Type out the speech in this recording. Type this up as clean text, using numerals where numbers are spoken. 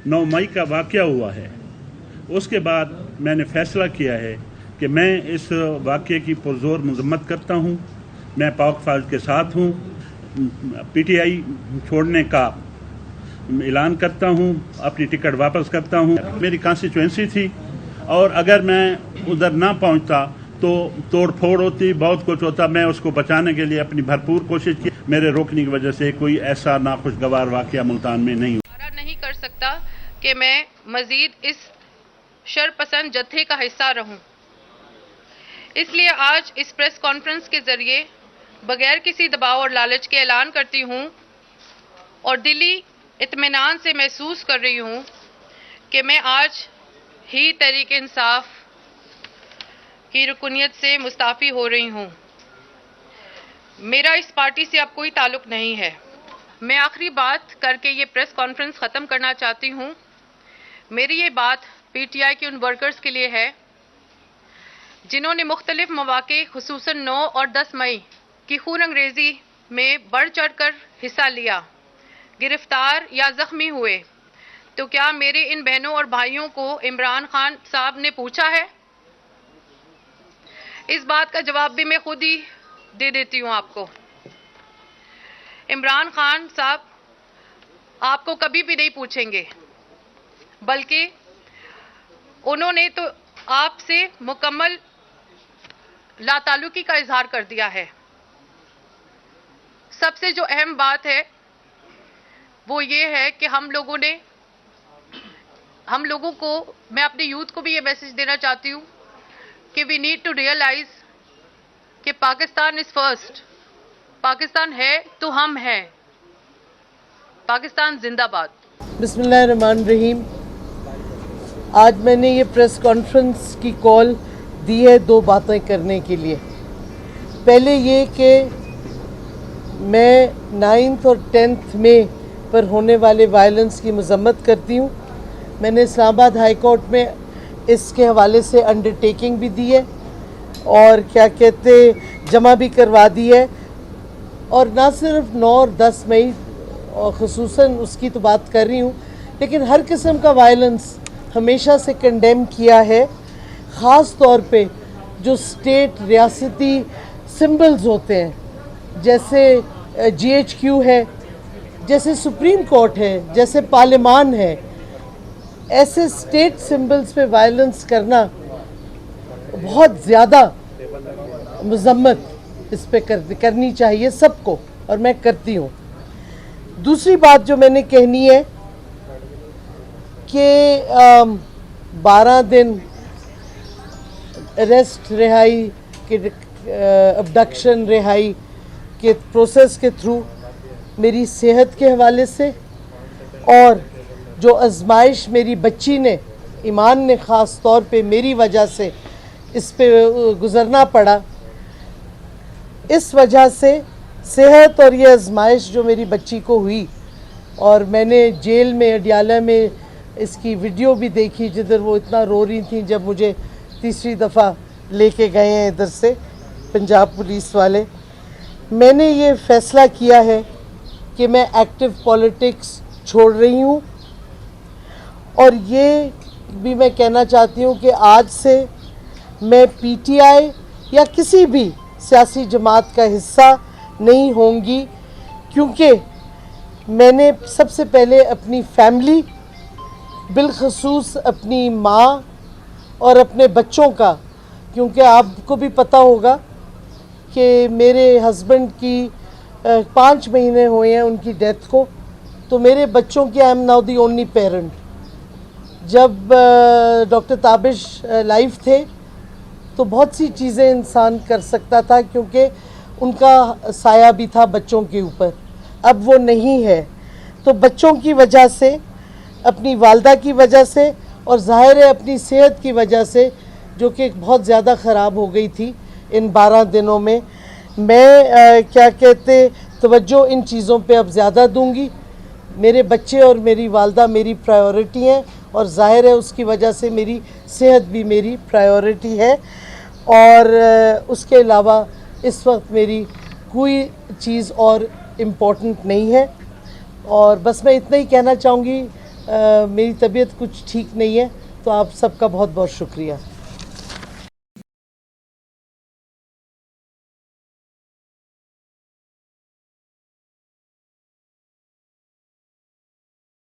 9 मई का वाक़या हुआ है, उसके बाद मैंने फ़ैसला किया है कि मैं इस वाक़ये की पुरज़ोर मज़म्मत करता हूँ। मैं पाक फ़ौज के साथ हूँ। पीटीआई छोड़ने का ऐलान करता हूँ, अपनी टिकट वापस करता हूँ। मेरी कॉन्स्टिट्यूएंसी थी और अगर मैं उधर ना पहुँचता तो तोड़ फोड़ होती, बहुत कुछ होता। मैं उसको बचाने के लिए अपनी भरपूर कोशिश की। मेरे रोकने की वजह से कोई ऐसा नाखुशगवार वाक़या मुल्तान में नहीं नहीं कर सकता कि मैं मजीद इस शरपसंद जत्थे का हिस्सा रहूं। इसलिए आज इस प्रेस कॉन्फ्रेंस के जरिए बगैर किसी दबाव और लालच के ऐलान करती हूं और दिली इत्मीनान से महसूस कर रही हूं कि मैं आज ही तहरीक इंसाफ की रुकनियत से मुस्ताफ़ी हो रही हूं। मेरा इस पार्टी से अब कोई ताल्लुक़ नहीं है। मैं आखिरी बात करके ये प्रेस कॉन्फ्रेंस ख़त्म करना चाहती हूँ। मेरी ये बात पीटीआई के उन वर्कर्स के लिए है जिन्होंने मुख्तलिफ मौक़े खुसूसन 9 और 10 मई की खून अंग्रेज़ी में बढ़ चढ़ कर हिस्सा लिया, गिरफ्तार या ज़ख्मी हुए। तो क्या मेरे इन बहनों और भाइयों को इमरान खान साहब ने पूछा है? इस बात का जवाब भी मैं खुद ही दे देती हूँ आपको। इमरान खान साहब आपको कभी भी नहीं पूछेंगे, बल्कि उन्होंने तो आपसे मुकम्मल लाताल्लुकी का इजहार कर दिया है। सबसे जो अहम बात है वो ये है कि हम लोगों को, मैं अपने यूथ को भी ये मैसेज देना चाहती हूँ कि वी नीड टू रियलाइज कि पाकिस्तान इज फर्स्ट। पाकिस्तान है तो हम हैं। पाकिस्तान जिंदाबाद। बिस्मिल्लाहिर्रहमानिर्रहीम। आज मैंने ये प्रेस कॉन्फ्रेंस की कॉल दी है 2 बातें करने के लिए। पहले ये कि मैं 9th और 10th मई पर होने वाले वायलेंस की मज़म्मत करती हूँ। मैंने इस्लामाबाद हाई कोर्ट में इसके हवाले से अंडरटेकिंग भी दी है और क्या कहते जमा भी करवा दी है। और ना सिर्फ 9 और 10 मई और ख़ुसूसन उसकी तो बात कर रही हूँ, लेकिन हर किस्म का वायलेंस हमेशा से कंडेम किया है। ख़ास तौर पे जो स्टेट रियासती सिंबल्स होते हैं, जैसे GHQ है, जैसे सुप्रीम कोर्ट है, जैसे पार्लियामान है, ऐसे स्टेट सिंबल्स पे वायलेंस करना बहुत ज़्यादा मज़म्मत इस पे करनी चाहिए सबको, और मैं करती हूँ। दूसरी बात जो मैंने कहनी है कि 12 दिन अरेस्ट रिहाई के अबडक्शन रिहाई के प्रोसेस के थ्रू मेरी सेहत के हवाले से और जो आजमाइश मेरी बच्ची ने, ईमान ने ख़ास तौर पे मेरी वजह से इस पे गुज़रना पड़ा, इस वजह से सेहत और ये आजमाइश जो मेरी बच्ची को हुई, और मैंने जेल में अडियाला में इसकी वीडियो भी देखी जिधर वो इतना रो रही थी जब मुझे तीसरी दफ़ा लेके गए हैं इधर से पंजाब पुलिस वाले। मैंने ये फ़ैसला किया है कि मैं एक्टिव पॉलिटिक्स छोड़ रही हूँ, और ये भी मैं कहना चाहती हूँ कि आज से मैं पीटीआई या किसी भी सियासी जमात का हिस्सा नहीं होंगी, क्योंकि मैंने सबसे पहले अपनी फैमिली, बिलखसूस अपनी माँ और अपने बच्चों का, क्योंकि आपको भी पता होगा कि मेरे हस्बैंड की 5 महीने हुए हैं उनकी डेथ को, तो मेरे बच्चों की I am now the only parent. जब डॉक्टर ताबिश लाइव थे तो बहुत सी चीज़ें इंसान कर सकता था, क्योंकि उनका साया भी था बच्चों के ऊपर। अब वो नहीं है, तो बच्चों की वजह से, अपनी वालदा की वजह से, और ज़ाहिर है अपनी सेहत की वजह से जो कि बहुत ज़्यादा ख़राब हो गई थी इन 12 दिनों में, मैं क्या कहते तवज्जो इन चीज़ों पे अब ज़्यादा दूंगी। मेरे बच्चे और मेरी वालदा मेरी प्रायोरिटी हैं, और ज़ाहिर है उसकी वजह से मेरी सेहत भी मेरी प्रायोरिटी है, और उसके अलावा इस वक्त मेरी कोई चीज़ और इम्पोर्टेंट नहीं है। और बस मैं इतना ही कहना चाहूँगी मेरी तबीयत कुछ ठीक नहीं है, तो आप सबका बहुत बहुत शुक्रिया।